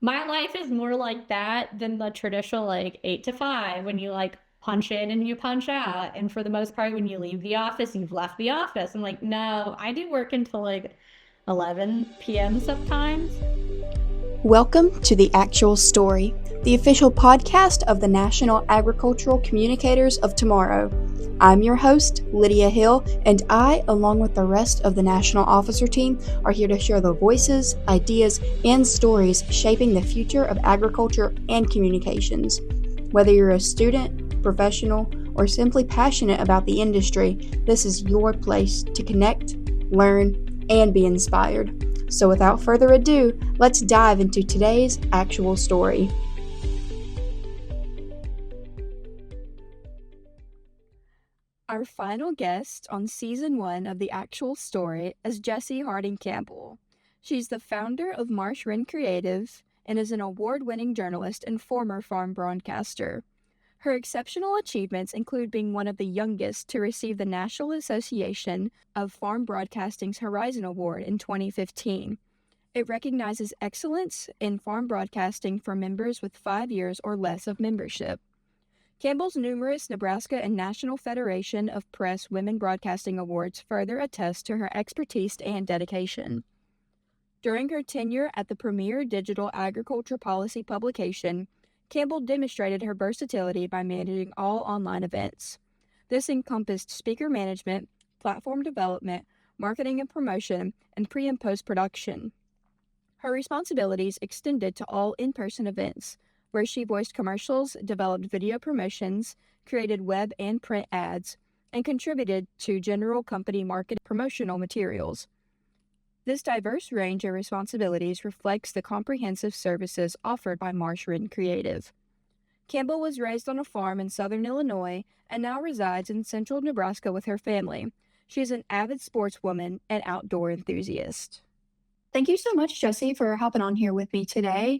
My life is more like that than the traditional like 8 to 5 when you like punch in and you punch out. And for the most part, when you leave the office, you've left the office. I'm like, no, I do work until like 11 p.m. sometimes. Welcome to The Actual Story, the official podcast of the National Agricultural Communicators of Tomorrow. I'm your host, Lydia Hill, and I, along with the rest of the National Officer team, are here to share the voices, ideas, and stories shaping the future of agriculture and communications. Whether you're a student, professional, or simply passionate about the industry, this is your place to connect, learn, and be inspired. So without further ado, let's dive into today's actual story. Our final guest on season 1 of The Actual Story is Jesse Harding Campbell. She's the founder of Marsh Wren Creative and is an award-winning journalist and former farm broadcaster. Her exceptional achievements include being one of the youngest to receive the National Association of Farm Broadcasting's Horizon Award in 2015. It recognizes excellence in farm broadcasting for members with 5 years or less of membership. Campbell's numerous Nebraska and National Federation of Press Women Broadcasting Awards further attest to her expertise and dedication. During her tenure at the premier digital agriculture policy publication, Campbell demonstrated her versatility by managing all online events. This encompassed speaker management, platform development, marketing and promotion, and pre- and post-production. Her responsibilities extended to all in-person events, where she voiced commercials, developed video promotions, created web and print ads, and contributed to general company market promotional materials. This diverse range of responsibilities reflects the comprehensive services offered by Marsh Wren Creative. Campbell was raised on a farm in southern Illinois and now resides in central Nebraska with her family. She is an avid sportswoman and outdoor enthusiast. Thank you so much, Jesse, for hopping on here with me today.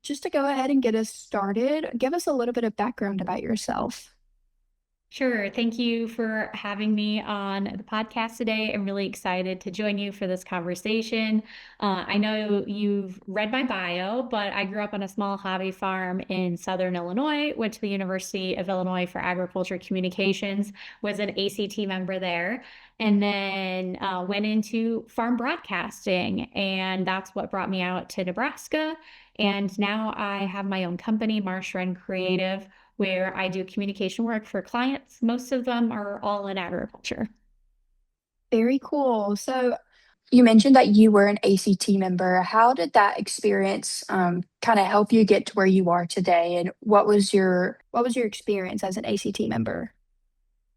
Just to go ahead and get us started, give us a little bit of background about yourself. Sure. Thank you for having me on the podcast today. I'm really excited to join you for this conversation. I know you've read my bio, but I grew up on a small hobby farm in Southern Illinois, went to the University of Illinois for Agriculture Communications, was an ACT member there, and then went into farm broadcasting. And that's what brought me out to Nebraska. And now I have my own company, Marsh Wren Creative, where I do communication work for clients. Most of them are all in agriculture. Very cool. So you mentioned that you were an ACT member. How did that experience kind of help you get to where you are today? And what was your experience as an ACT member?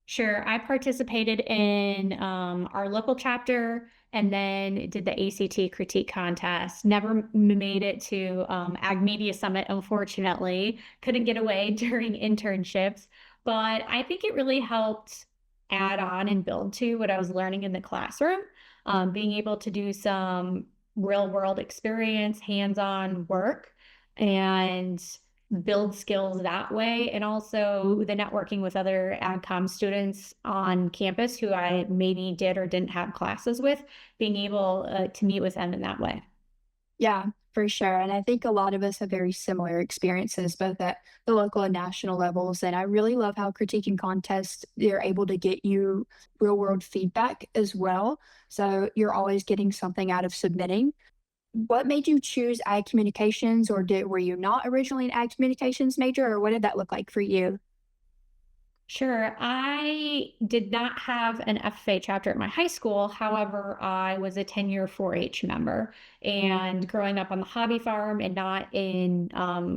Sure, I participated in our local chapter and then did the ACT critique contest. Never made it to Ag Media Summit, unfortunately. Couldn't get away during internships, but I think it really helped add on and build to what I was learning in the classroom. Being able to do some real world experience, hands-on work, and build skills that way. And also the networking with other AgCom students on campus who I maybe did or didn't have classes with, being able to meet with them in that way. Yeah, for sure. And I think a lot of us have very similar experiences, both at the local and national levels. And I really love how critiquing contests, they're able to get you real world feedback as well. So you're always getting something out of submitting. What made you choose ag communications, or were you not originally an ag communications major, or what did that look like for you? Sure. I did not have an FFA chapter at my high school. However, I was a 10-year 4-H member. And growing up on the hobby farm and not in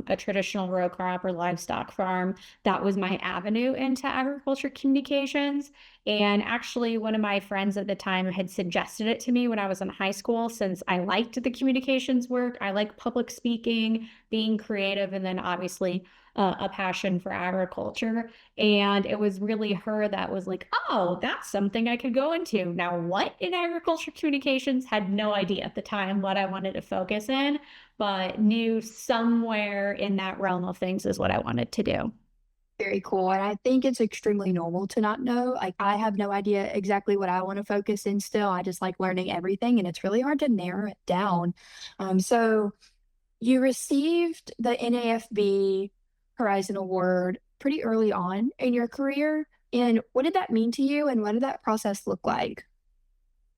a traditional row crop or livestock farm, that was my avenue into agriculture communications. And actually, one of my friends at the time had suggested it to me when I was in high school, since I liked the communications work. I like public speaking, being creative, and then obviously a passion for agriculture. And it was really her that was like, oh, that's something I could go into. Now, what in agriculture communications? Had no idea at the time what I wanted to focus in, but knew somewhere in that realm of things is what I wanted to do. Very cool. And I think it's extremely normal to not know. Like, I have no idea exactly what I want to focus in still. I just like learning everything, and it's really hard to narrow it down. So You received the NAFB Horizon Award pretty early on in your career. And what did that mean to you, and what did that process look like?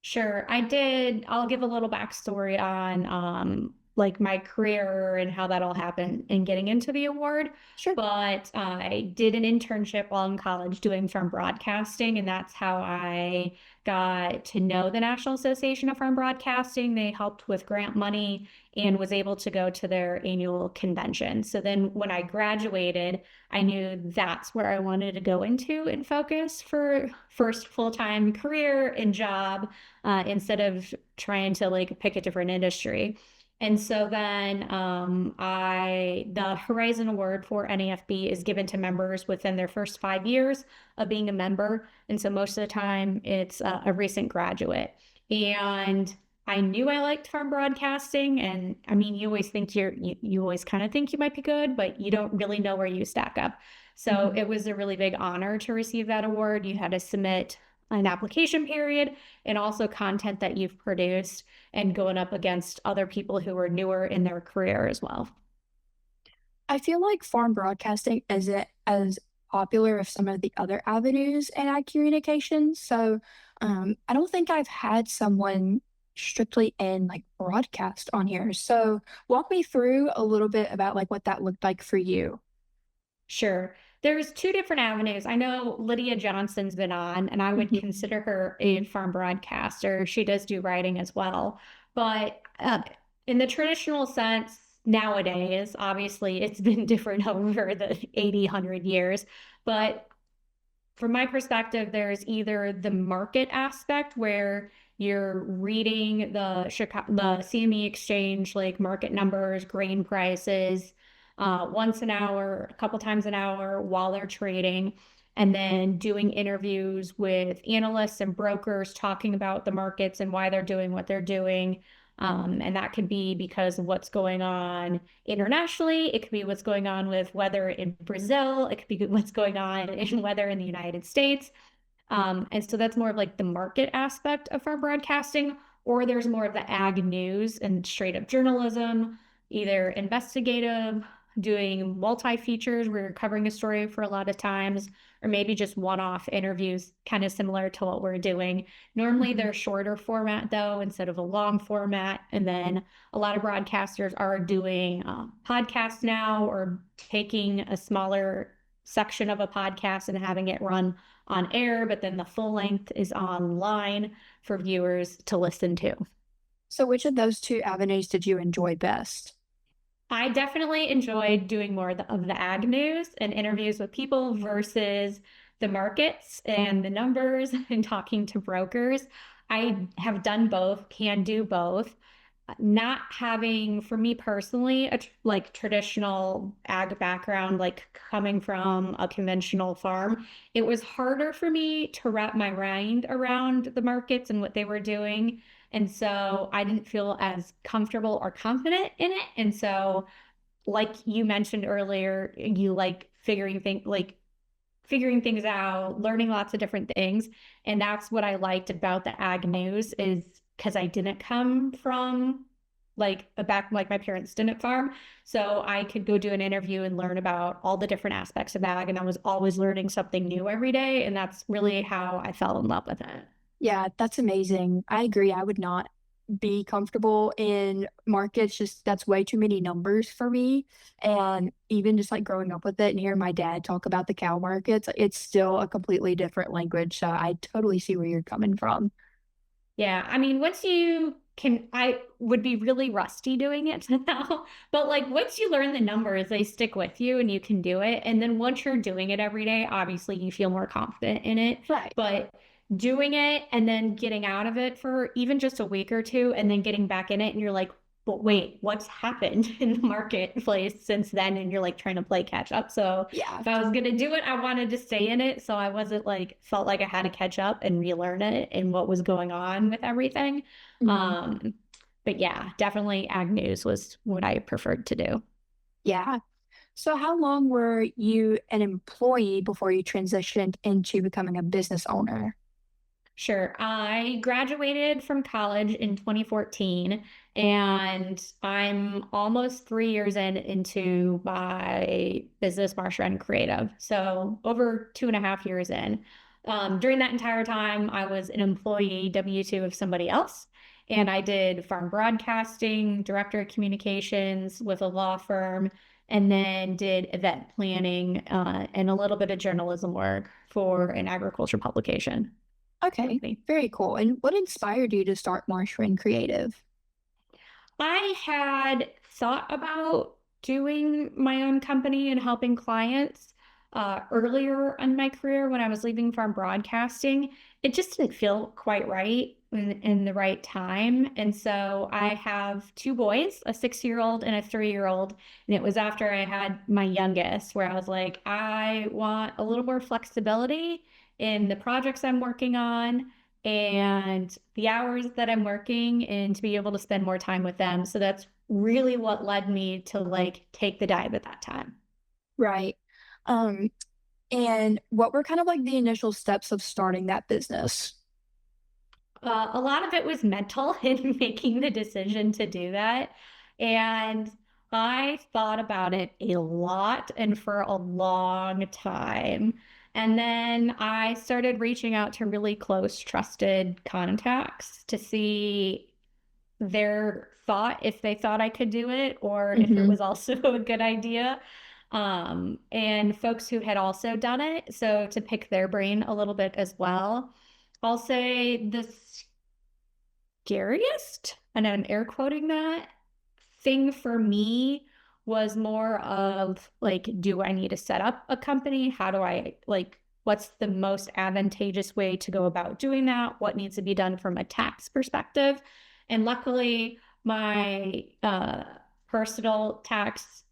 Sure, I did. I'll give a little backstory on like my career and how that all happened in getting into the award. Sure. But I did an internship while in college doing farm broadcasting, and that's how I got to know the National Association of Farm Broadcasting. They helped with grant money and was able to go to their annual convention. So then when I graduated, I knew that's where I wanted to go into and focus for first full-time career and job, instead of trying to like pick a different industry. And so then the Horizon Award for NAFB is given to members within their first 5 years of being a member. And so most of the time it's a recent graduate. And I knew I liked farm broadcasting. And I mean, you always think you always kind of think you might be good, but you don't really know where you stack up. So Mhm. it was a really big honor to receive that award. You had to submit an application period and also content that you've produced and going up against other people who are newer in their career as well. I feel like farm broadcasting isn't as popular as some of the other avenues in ag communications. So I don't think I've had someone strictly in like broadcast on here. So walk me through a little bit about like what that looked like for you. Sure. There's two different avenues. I know Lydia Johnson's been on, and I would Mhm. consider her a farm broadcaster. She does do writing as well. But in the traditional sense, nowadays, obviously, it's been different over the 80, 100 years. But from my perspective, there's either the market aspect where you're reading the CME exchange, like market numbers, grain prices, once an hour, a couple times an hour while they're trading, and then doing interviews with analysts and brokers talking about the markets and why they're doing what they're doing. And that could be because of what's going on internationally. It could be what's going on with weather in Brazil. It could be what's going on in weather in the United States. And so that's more of like the market aspect of our broadcasting, or there's more of the ag news and straight up journalism, either investigative, doing multi features where you're covering a story for a lot of times, or maybe just one off interviews, kind of similar to what we're doing. Normally Mhm. they're shorter format though, instead of a long format. And then a lot of broadcasters are doing podcasts now or taking a smaller section of a podcast and having it run on air, but then the full length is online for viewers to listen to. So which of those two avenues did you enjoy best? I definitely enjoyed doing more of the ag news and interviews with people versus the markets and the numbers and talking to brokers. I have done both, can do both. Not having, for me personally, like traditional ag background, like coming from a conventional farm, it was harder for me to wrap my mind around the markets and what they were doing. And so I didn't feel as comfortable or confident in it. And so, like you mentioned earlier, you like figuring things out, learning lots of different things. And that's what I liked about the ag news is because I didn't come from like a back, like my parents didn't farm. So I could go do an interview and learn about all the different aspects of ag. And I was always learning something new every day. And that's really how I fell in love with it. Yeah, that's amazing. I agree. I would not be comfortable in markets. Just that's way too many numbers for me. And even just like growing up with it and hearing my dad talk about the cow markets, it's still a completely different language. So I totally see where you're coming from. Yeah, I mean, once you can, I would be really rusty doing it now, but like once you learn the numbers, they stick with you and you can do it. And then once you're doing it every day, obviously you feel more confident in it. Right. But doing it and then getting out of it for even just a week or two and then getting back in it, and you're like, but wait, what's happened in the marketplace since then? And you're like trying to play catch up. So Yeah. if I was gonna do it, I wanted to stay in it. So I wasn't like felt like I had to catch up and relearn it and what was going on with everything. Mhm. Um, but yeah, definitely ag news was what I preferred to do. Yeah. So how long were you an employee before you transitioned into becoming a business owner? Sure. I graduated from college in 2014, and I'm almost 3 years into my business, Marsh Wren Creative. So over 2.5 years in. During that entire time, I was an employee W-2 of somebody else, and I did farm broadcasting, director of communications with a law firm, and then did event planning and a little bit of journalism work for an agriculture publication Okay, company. very cool. And what inspired you to start Marsh Wren Creative? I had thought about doing my own company and helping clients earlier in my career when I was leaving farm broadcasting. It just didn't feel quite right in the right time. And so I have two boys, a 6-year-old and a 3-year-old. And it was after I had my youngest where I was like, I want a little more flexibility in the projects I'm working on and the hours that I'm working and to be able to spend more time with them. So that's really what led me to like take the dive at that time. Right. Um, and what were kind of like the initial steps of starting that business? A lot of it was mental in making the decision to do that. And I thought about it a lot and for a long time. And then I started reaching out to really close, trusted contacts to see their thought if they thought I could do it or if it Mm-hmm. was also a good idea. And folks who had also done it. So to pick their brain a little bit as well. I'll say the scariest, and I'm air quoting that, thing for me was more of like, do I need to set up a company? How do I like, what's the most advantageous way to go about doing that? What needs to be done from a tax perspective? And luckily, my personal tax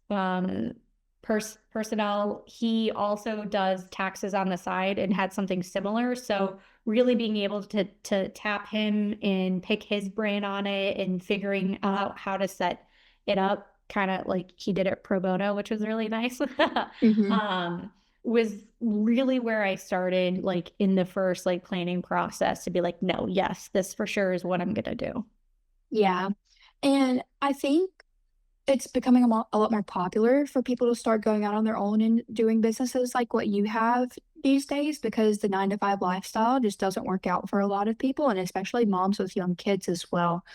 personnel, he also does taxes on the side and had something similar. So really being able to tap him and pick his brain on it and figuring out how to set it up kind of like he did it pro bono, which was really nice. Mm-hmm. um, was really where I started, like in the first like planning process to be like, no, yes, this for sure is what I'm gonna do. Yeah. And I think it's becoming a lot more popular for people to start going out on their own and doing businesses like what you have these days because the 9 to 5 lifestyle just doesn't work out for a lot of people and especially moms with young kids as well.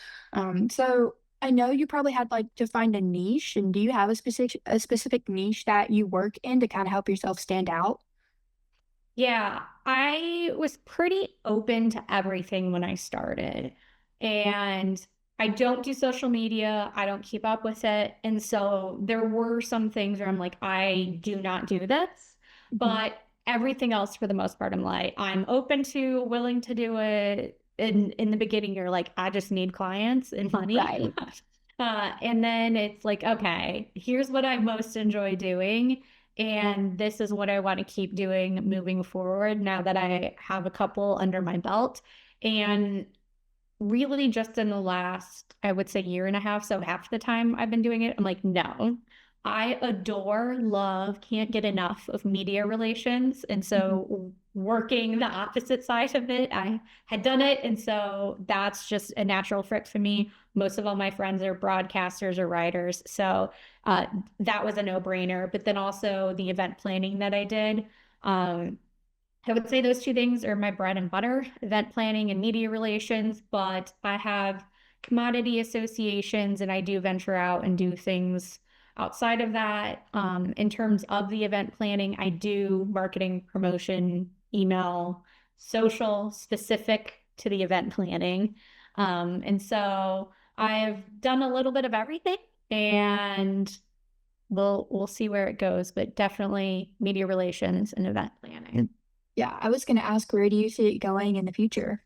So I know you probably had like to find a niche, and do you have a specific niche that you work in to kind of help yourself stand out? Yeah, I was pretty open to everything when I started. And I don't do social media, I don't keep up with it. And so there were some things where I'm like, I do not do this. Mhm. But everything else, for the most part, I'm like, I'm open to, willing to do it. In the beginning, you're like, I just need clients and money. Right. And then it's like, okay, here's what I most enjoy doing. And this is what I want to keep doing moving forward now that I have a couple under my belt. And really just in the last, I would say, year and a half, so half the time I've been doing it, I'm like, no, I adore, love, can't get enough of media relations. And Mhm. so working the opposite side of it, I had done it. And so that's just a natural fit for me. Most of all my friends are broadcasters or writers. So uh, that was a no-brainer. But then also the event planning that I did. Um, I would say those two things are my bread and butter, event planning and media relations, but I have commodity associations and I do venture out and do things outside of that. In terms of the event planning, I do marketing, promotion, email, social specific to the event planning. And so I've done a little bit of everything and we'll see where it goes, but definitely media relations and event planning. Yeah, I was going to ask, where do you see it going in the future?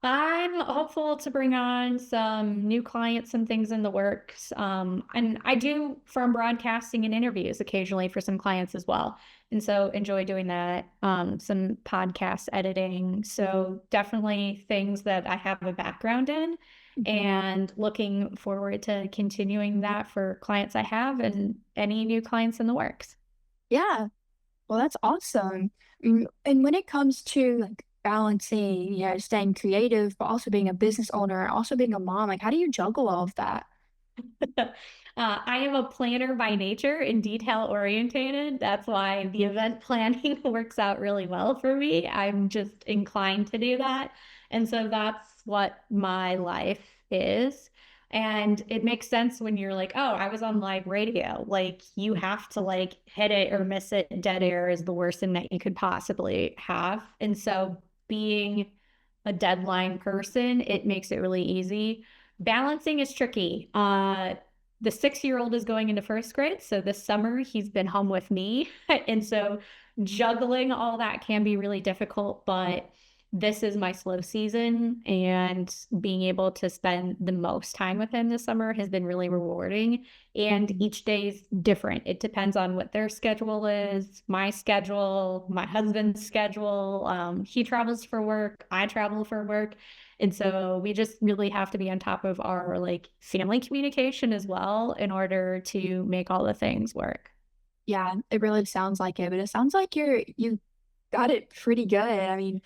I'm hopeful to bring on some new clients and things in the works. And I do from broadcasting and interviews occasionally for some clients as well. And so enjoy doing that. Some podcast editing. So definitely things that I have a background in Mhm. and looking forward to continuing that for clients I have and any new clients in the works. Yeah. Well, that's awesome. And when it comes to like balancing, staying creative, but also being a business owner, and also being a mom? Like, how do you juggle all of that? I am a planner by nature and detail orientated. That's why the event planning works out really well for me. I'm just inclined to do that. And so that's what my life is. And it makes sense when you're like, oh, I was on live radio. Like you have to like hit it or miss it. Dead air is the worst thing that you could possibly have. And so being a deadline person, it makes it really easy. Balancing is tricky. The 6-year-old is going into first grade. So this summer he's been home with me. And so juggling all that can be really difficult, but this is my slow season and being able to spend the most time with him this summer has been really rewarding. And each day is different. It depends on what their schedule is, my schedule, my husband's schedule. He travels for work, I travel for work. And so we just really have to be on top of our like family communication as well in order to make all the things work. Yeah, it really sounds like it, but it sounds like you got it pretty good. I mean,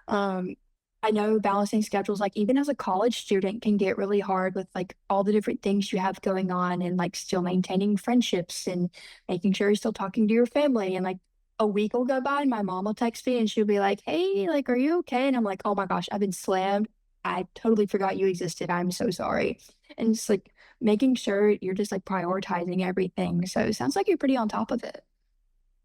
Um, I know balancing schedules, like even as a college student, can get really hard with like all the different things you have going on and like still maintaining friendships and making sure you're still talking to your family. And like a week will go by and my mom will text me and she'll be like, "Hey, like, are you okay?" And I'm like, "Oh my gosh, I've been slammed. I totally forgot you existed. I'm so sorry." And it's like making sure you're just like prioritizing everything. So it sounds like you're pretty on top of it.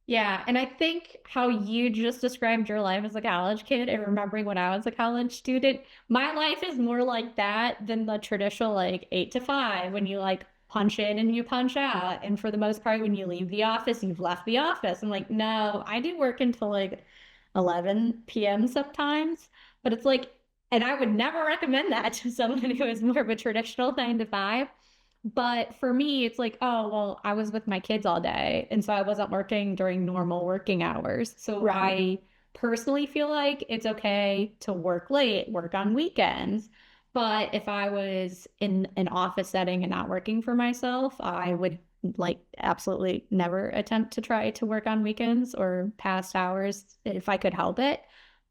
Yeah, and I think how you just described your life as a college kid and remembering when I was a college student, my life is more like that than the traditional like 8 to 5 when you like punch in and you punch out. And for the most part, when you leave the office, you've left the office. I'm like, no, I do work until like 11 p.m. sometimes, but it's like, and I would never recommend that to someone who is more of a traditional 9 to 5. But for me, it's like, oh, well, I was with my kids all day. And so I wasn't working during normal working hours. So Right. I personally feel like it's okay to work late, work on weekends. But if I was in an office setting and not working for myself, I would like absolutely never attempt to try to work on weekends or past hours if I could help it.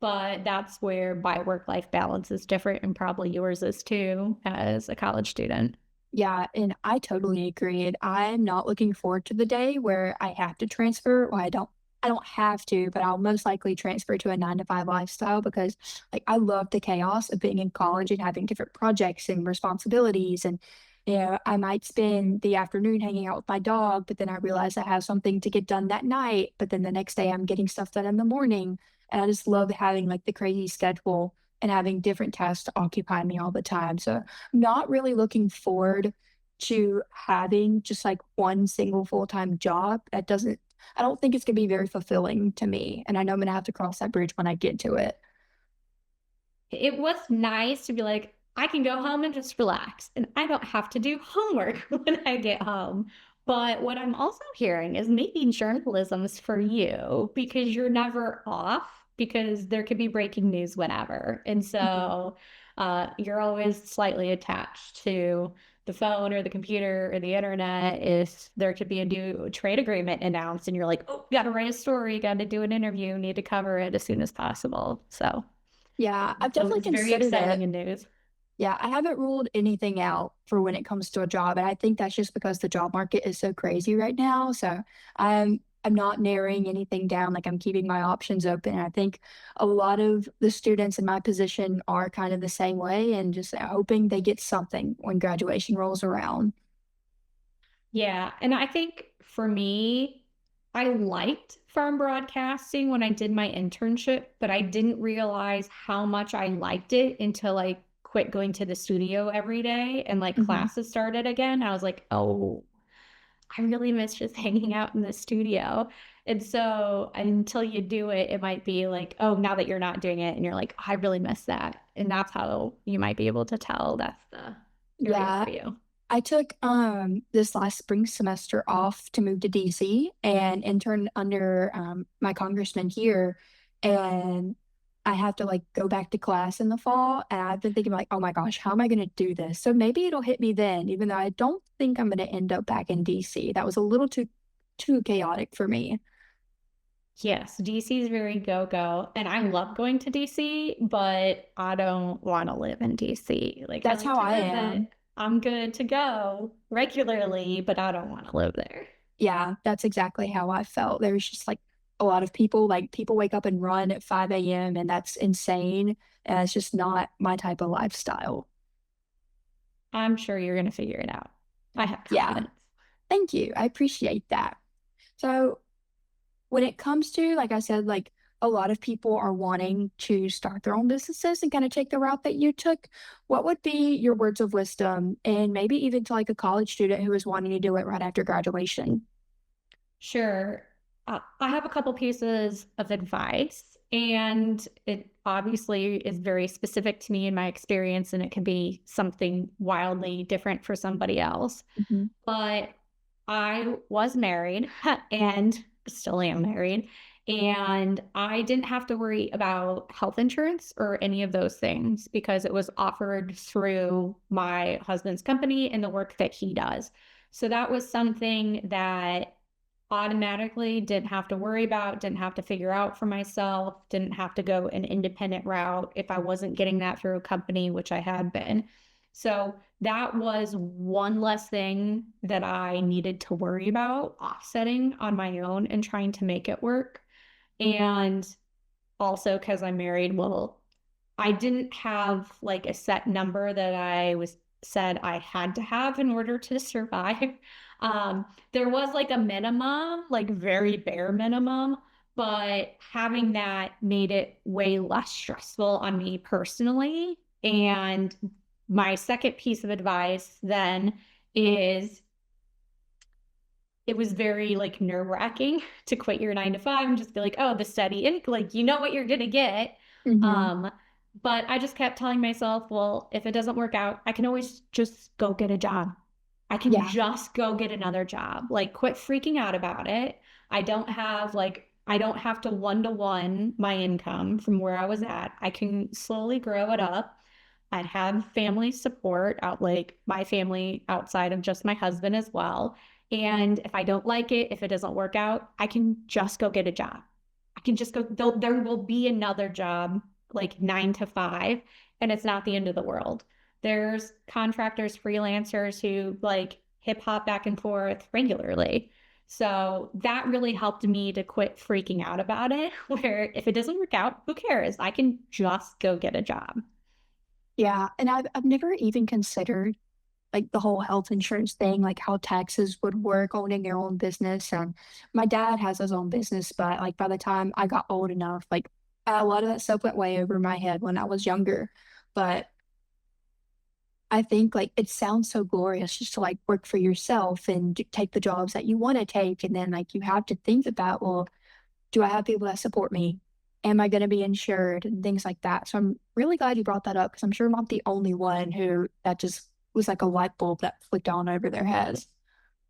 But that's where my work-life balance is different, and probably yours is too, as a college student. Yeah, and I totally agree. And I'm not looking forward to the day where I have to transfer. Well, I don't have to, but I'll most likely transfer to a 9 to 5 lifestyle because like I love the chaos of being in college and having different projects and responsibilities. And I might spend the afternoon hanging out with my dog, but then I realize I have something to get done that night. But then the next day I'm getting stuff done in the morning. And I just love having like the crazy schedule and having different tasks to occupy me all the time. So not really looking forward to having just like one single full-time job. I don't think it's gonna be very fulfilling to me. And I know I'm gonna have to cross that bridge when I get to it. It was nice to be like, I can go home and just relax, and I don't have to do homework when I get home. But what I'm also hearing is maybe journalism's for you because you're never off because there could be breaking news whenever. And Mhm. so you're always slightly attached to the phone or the computer or the internet if there could be a new trade agreement announced and you're like, oh, got to write a story, got to do an interview, need to cover it as soon as possible. So Yeah, I've so definitely it's very considered it. exciting in news. Yeah, I haven't ruled anything out for when it comes to a job, and I think that's just because the job market is so crazy right now. So I'm not narrowing anything down. Like I'm keeping my options open. And I think a lot of the students in my position are kind of the same way, and just hoping they get something when graduation rolls around. Yeah. And I think for me, I liked farm broadcasting when I did my internship, but I didn't realize how much I liked it until I quit going to the studio every day and like Mhm. classes started again. I was like, oh, I really miss just hanging out in the studio. And so until you do it, it might be like, oh, now that you're not doing it, and you're like, I really miss that. And that's how you might be able to tell that's the area Yeah, for you. I took this last spring semester off to move to DC and intern under my congressman here, and I have to like go back to class in the fall. And I've been thinking like, oh my gosh, how am I going to do this? So maybe it'll hit me then, even though I don't think I'm going to end up back in DC. That was a little too chaotic for me. Yes, DC is very go-go, and I love going to DC, but I don't want to live in DC. Like, I That's like how to I visit. am. I'm good to go regularly, but I don't want to live there. Yeah, that's exactly how I felt. There was just like a lot of people, like people wake up and run at 5 a.m. and that's insane. And it's just not my type of lifestyle. I'm sure you're going to figure it out. I have Yeah, confidence. thank you. I appreciate that. So when it comes to, like I said, like a lot of people are wanting to start their own businesses and kind of take the route that you took, what would be your words of wisdom and maybe even to like a college student who is wanting to do it right after graduation? Sure. I have a couple pieces of advice, and it obviously is very specific to me and my experience, and it can be something wildly different for somebody else. Mhm. But I was married and still am married, and I didn't have to worry about health insurance or any of those things because it was offered through my husband's company and the work that he does. So that was something that automatically didn't have to worry about, didn't have to figure out for myself, didn't have to go an independent route if I wasn't getting that through a company, which I had been. So that was one less thing that I needed to worry about offsetting on my own and trying to make it work. And also because I'm married, well, I didn't have like a set number that I was said I had to have in order to survive. There was like a minimum, like very bare minimum, but having that made it way less stressful on me personally. And my second piece of advice then is it was very like nerve-wracking to quit your 9 to 5 and just be like, oh, the steady income, like you know what you're gonna get. Mhm. Um, but I just kept telling myself, well, if it doesn't work out, I can always just go get a job. I can Yeah. just go get another job. Like quit freaking out about it. I don't have to one-to-one my income from where I was at. I can slowly grow it up. I'd have family support out like my family outside of just my husband as well. And if I don't like it, if it doesn't work out, I can just go get a job. I can just go, there will be another job like 9 to 5, and it's not the end of the world. There's contractors, freelancers who like hip hop back and forth regularly. So that really helped me to quit freaking out about it. Where if it doesn't work out, who cares? I can just go get a job. Yeah. And I've never even considered like the whole health insurance thing, like how taxes would work owning your own business. And my dad has his own business, but like by the time I got old enough, like a lot of that stuff went way over my head when I was younger. But I think like it sounds so glorious just to like work for yourself and take the jobs that you want to take. And then like you have to think about, well, do I have people that support me? Am I going to be insured and things like that? So I'm really glad you brought that up because I'm sure I'm not the only one who that just was like a light bulb that flicked on over their heads.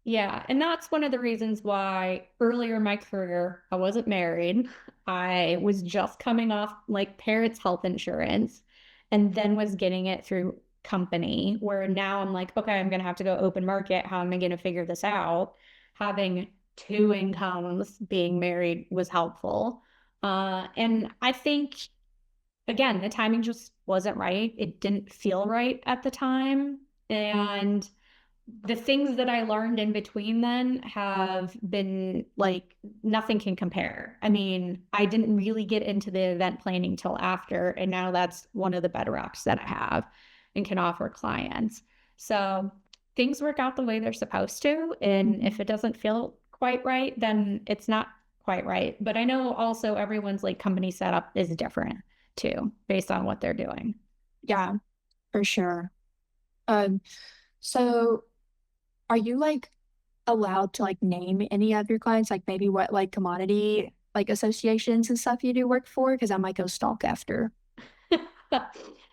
Yeah, and that's one of the reasons why earlier in my career, I wasn't married. I was just coming off like parents' health insurance and then was getting it through company, where now I'm like, okay, I'm gonna have to go open market. How am I gonna figure this out? Having two incomes being married was helpful. And I think again, the timing just wasn't right. It didn't feel right at the time. And the things that I learned in between then have been like nothing can compare. I mean, I didn't really get into the event planning till after, and now that's one of the bedrocks that I have and can offer clients. So things work out the way they're supposed to. And if Mhm. it doesn't feel quite right, then it's not quite right. But I know also everyone's like company setup is different too, based on what they're doing. Yeah, for sure. Um, so are you like allowed to like name any of your clients, like maybe what like commodity like associations and stuff you do work for? Because I might go stalk after.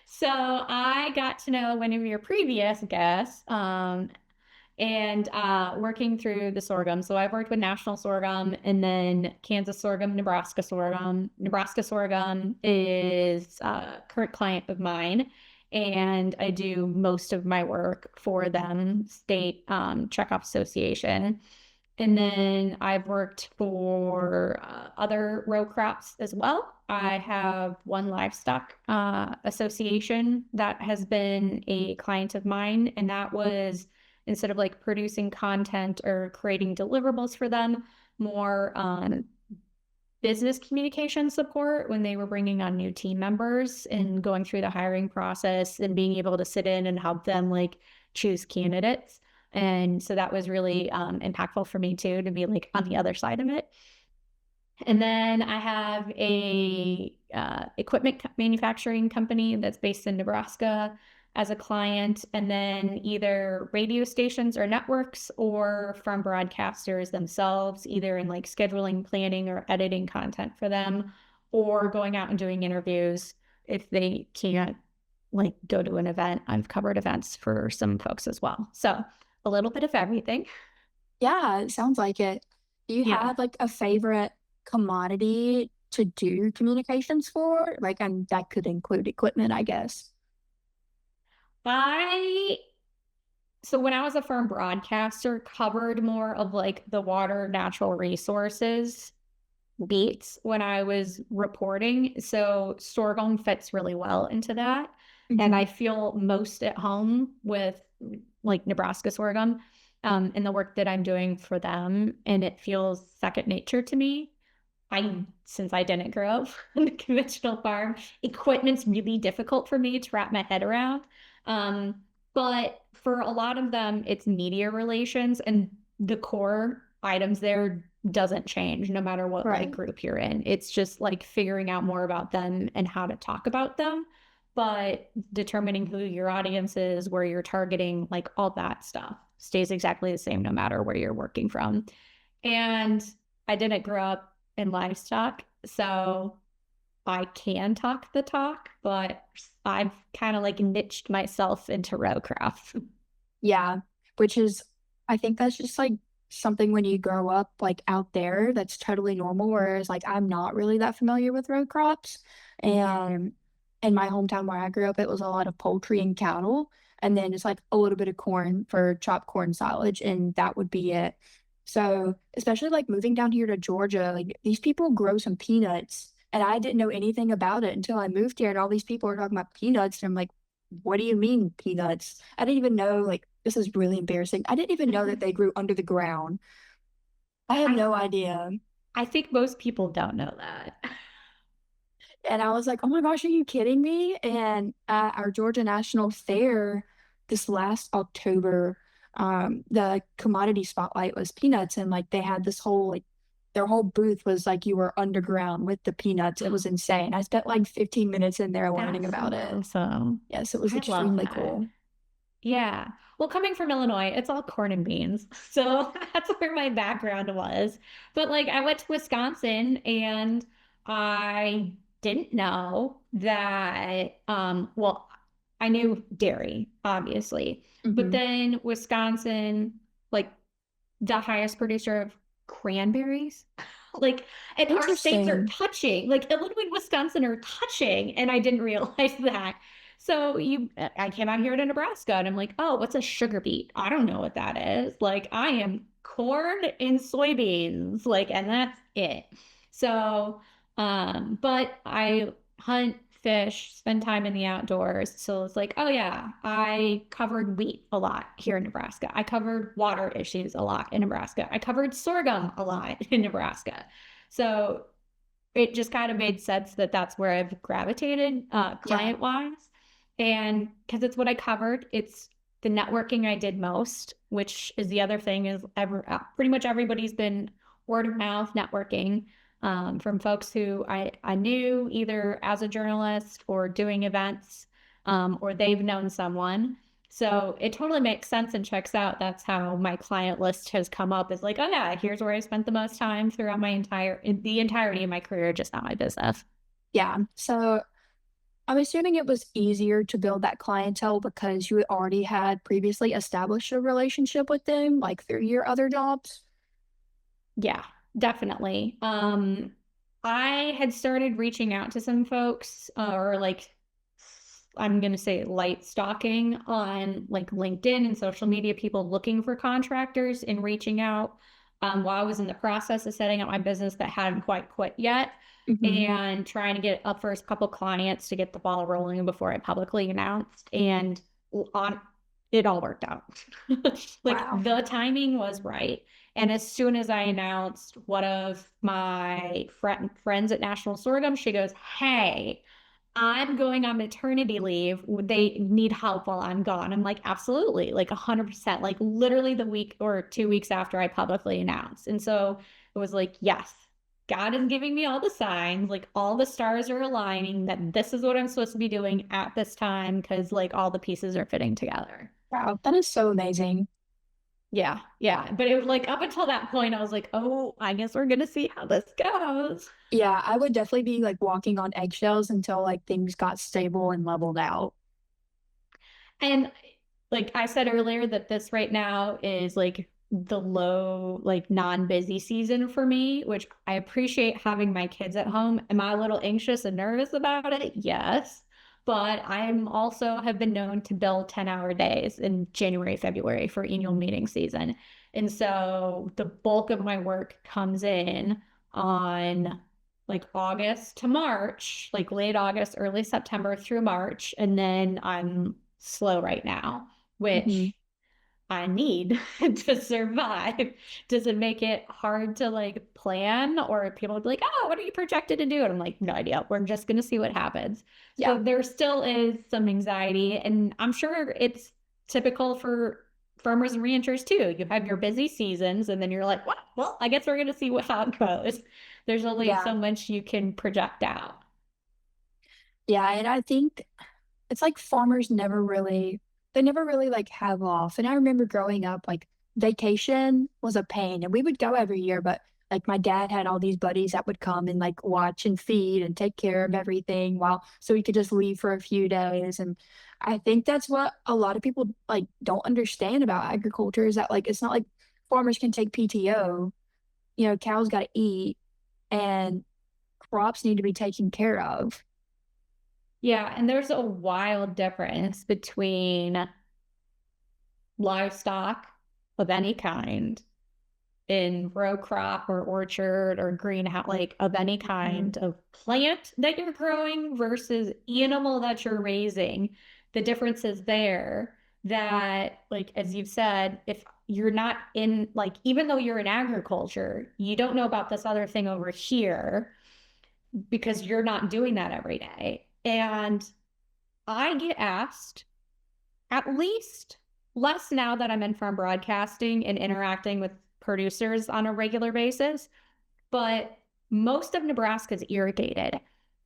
So I got to know one of your previous guests, and working through the sorghum. So I've worked with national sorghum and then Kansas sorghum, Nebraska sorghum. Nebraska sorghum is a current client of mine, and I do most of my work for them, state checkoff association. And then I've worked for other row crops as well. I have one livestock association that has been a client of mine, and that was instead of like producing content or creating deliverables for them, more business communication support when they were bringing on new team members and going through the hiring process and being able to sit in and help them like choose candidates. And so that was really impactful for me too, to be like on the other side of it. And then I have a equipment manufacturing company that's based in Nebraska as a client, and then either radio stations or networks or from broadcasters themselves, either in like scheduling, planning, or editing content for them, or going out and doing interviews if they can't like go to an event. I've covered events for some folks as well. So a little bit of everything. Yeah, it sounds like it. Do you Yeah. have like a favorite commodity to do communications for? Like, and that could include equipment, I guess. I So when I was a firm broadcaster, covered more of like the water, natural resources beats when I was reporting. So sorghum fits really well into that. And Hmm. I feel most at home with like Nebraska sorghum and the work that I'm doing for them. And it feels second nature to me. Since I didn't grow up on a conventional farm, equipment's really difficult for me to wrap my head around. Um, but for a lot of them, it's media relations, and the core items there doesn't change no matter what like Right. group you're in. It's just like figuring out more about them and how to talk about them, but determining who your audience is, where you're targeting, like all that stuff stays exactly the same no matter where you're working from. And I didn't grow up in livestock, so I can talk the talk, but I've kind of like niched myself into rowcraft. Yeah, which is, I think that's just like something when you grow up like out there that's totally normal. Whereas like I'm not really that familiar with row crops. And in my hometown where I grew up, it was a lot of poultry and cattle. And then it's like a little bit of corn for chopped corn silage, and that would be it. So, especially like moving down here to Georgia, like these people grow some peanuts, and I didn't know anything about it until I moved here, and all these people are talking about peanuts, and I'm like, what do you mean peanuts? I didn't even know, like, this is really embarrassing. I didn't even know that they grew under the ground. I had I no idea. I think most people don't know that. And I was like, oh my gosh, are you kidding me? And at our Georgia National Fair this last October, the commodity spotlight was peanuts. And like they had this whole, like, their whole booth was like you were underground with the peanuts. It was insane. I spent like 15 minutes in there learning That's about so it. awesome. Yes, it was I love extremely that. cool. Yeah. Well, coming from Illinois, it's all corn and beans. So that's where my background was. But like I went to Wisconsin and I didn't know that well, I knew dairy, obviously. But Hmm. then Wisconsin, like the highest producer of cranberries. Like, and our states are Interesting. touching, like Illinois and Wisconsin are touching, and I didn't realize that. So I came out here to Nebraska, and I'm like, oh, what's a sugar beet? I don't know what that is. Like, I am corn and soybeans, like, and that's it. So, but I hunt, fish, spend time in the outdoors. So it's like, oh yeah, I covered wheat a lot here in Nebraska. I covered water issues a lot in Nebraska. I covered sorghum a lot in Nebraska. So it just kind of made sense that that's where I've gravitated Yeah. client wise. And because it's what I covered, it's the networking I did most, which is the other thing is pretty much everybody's been word of mouth networking from folks who I knew either as a journalist or doing events or they've known someone. So it totally makes sense and checks out. That's how my client list has come up is like, oh yeah, here's where I spent the most time throughout the entirety of my career, just not my business. Yeah. So I'm assuming it was easier to build that clientele because you already had previously established a relationship with them, like through your other jobs. Yeah, definitely. I had started reaching out to some folks, or like I'm gonna say light stalking on like LinkedIn and social media, people looking for contractors and reaching out. while I was in the process of setting up my business that hadn't quite quit yet, Hmm. and trying to get up first couple clients to get the ball rolling before I publicly announced. And on it all worked out. Like Wow. the timing was right. And as soon as I announced, one of my friends at National Sorghum, she goes, "Hey, I'm going on maternity leave. Would they need help while I'm gone?" I'm like, absolutely, like 100%, like literally the week or 2 weeks after I publicly announced. And so it was like, yes, God is giving me all the signs, like all the stars are aligning that this is what I'm supposed to be doing at this time because like all the pieces are fitting together. Wow, that is so amazing. Yeah, yeah. But it was like up until that point, I was like, oh, I guess we're gonna see how this goes. Yeah, I would definitely be like walking on eggshells until like things got stable and leveled out. And like I said earlier, that this right now is like the low, like non-busy season for me, which I appreciate having my kids at home. Am I a little anxious and nervous about it? Yes. But I'm also have been known to bill 10-hour days in January, February for annual meeting season. And so the bulk of my work comes in on like August to March, like late August, early September through March. And then I'm slow right now, Hmm. which I need to survive. Does it make it hard to like plan, or people would be like, "Oh, what are you projected to do?" And I'm like, no idea. We're just going to see what happens. Yeah, So there still is some anxiety, and I'm sure it's typical for farmers and ranchers too. You have your busy seasons, and then you're like, well, I guess we're going to see how it goes. There's only yeah, so much you can project out. yeah. And I think it's like farmers they never really like have off. And I remember growing up, like vacation was a pain and we would go every year, but like my dad had all these buddies that would come and like watch and feed and take care of everything while so we could just leave for a few days. And I think that's what a lot of people like don't understand about agriculture is that like it's not like farmers can take PTO, cows got to eat and crops need to be taken care of. Yeah, and there's a wild difference between livestock of any kind in row crop or orchard or greenhouse, like of any Mhm. kind of plant that you're growing versus animal that you're raising. The difference is there that, like, as you've said, if you're not in, like, even though you're in agriculture, you don't know about this other thing over here because you're not doing that every day. And I get asked at least less now that I'm in farm broadcasting and interacting with producers on a regular basis, but most of Nebraska is irrigated.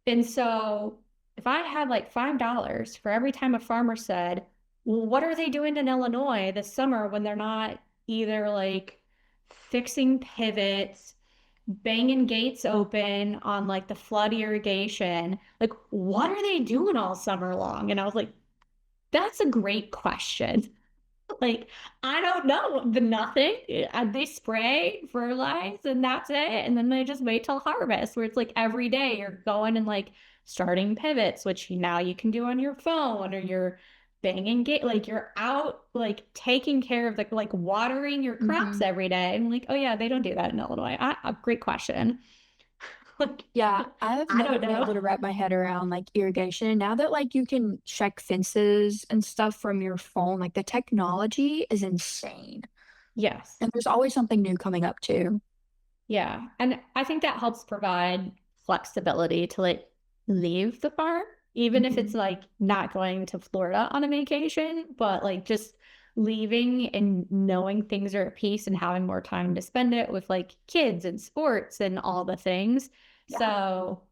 And so if I had like $5 for every time a farmer said, well, what are they doing in Illinois this summer when they're not either like fixing pivots, banging gates open on like the flood irrigation? Like, what are they doing all summer long? And I was like, that's a great question. Like, I don't know. The nothing. They spray, fertilize, and that's it. And then they just wait till harvest, where it's like every day you're going and like starting pivots, which now you can do on your phone, or you're banging gate, like you're out like taking care of like watering your crops Mhm. every day. And like, oh yeah, they don't do that in Illinois. Great question. Like, Yeah, I have I never don't been know. able to wrap my head around like irrigation. And now that like you can check fences and stuff from your phone, like the technology is insane. Yes. And there's always something new coming up too. Yeah. And I think that helps provide flexibility to like leave the farm, even if it's Mhm. like not going to Florida on a vacation, but like just leaving and knowing things are at peace and having more time to spend it with like kids and sports and all the things. Yeah. So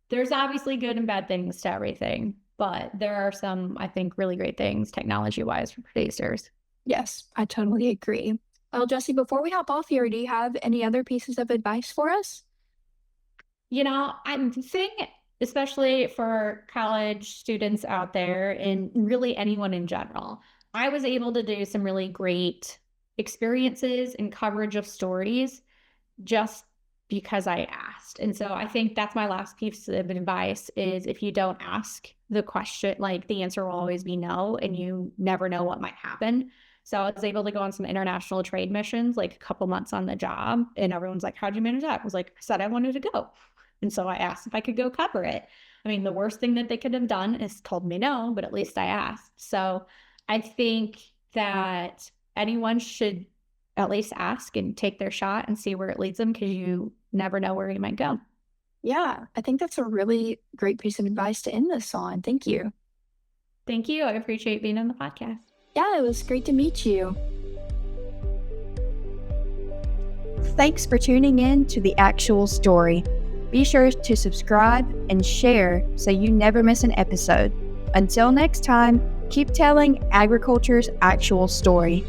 there's obviously good and bad things to everything, but there are some, I think, really great things technology wise for producers. Yes, I totally agree. Well, Jesse, before we hop off here, do you have any other pieces of advice for us? I'm thinking, especially for college students out there and really anyone in general, I was able to do some really great experiences and coverage of stories just because I asked. And so I think that's my last piece of advice is if you don't ask the question, like the answer will always be no, and you never know what might happen. So I was able to go on some international trade missions, like a couple months on the job. And everyone's like, how'd you manage that? I was like, I said I wanted to go. And so I asked if I could go cover it. I mean, the worst thing that they could have done is told me no, but at least I asked. So I think that anyone should at least ask and take their shot and see where it leads them, because you never know where you might go. Yeah, I think that's a really great piece of advice to end this on. Thank you. Thank you. I appreciate being on the podcast. Yeah, it was great to meet you. Thanks for tuning in to The Actual Story. Be sure to subscribe and share so you never miss an episode. Until next time, keep telling agriculture's actual story.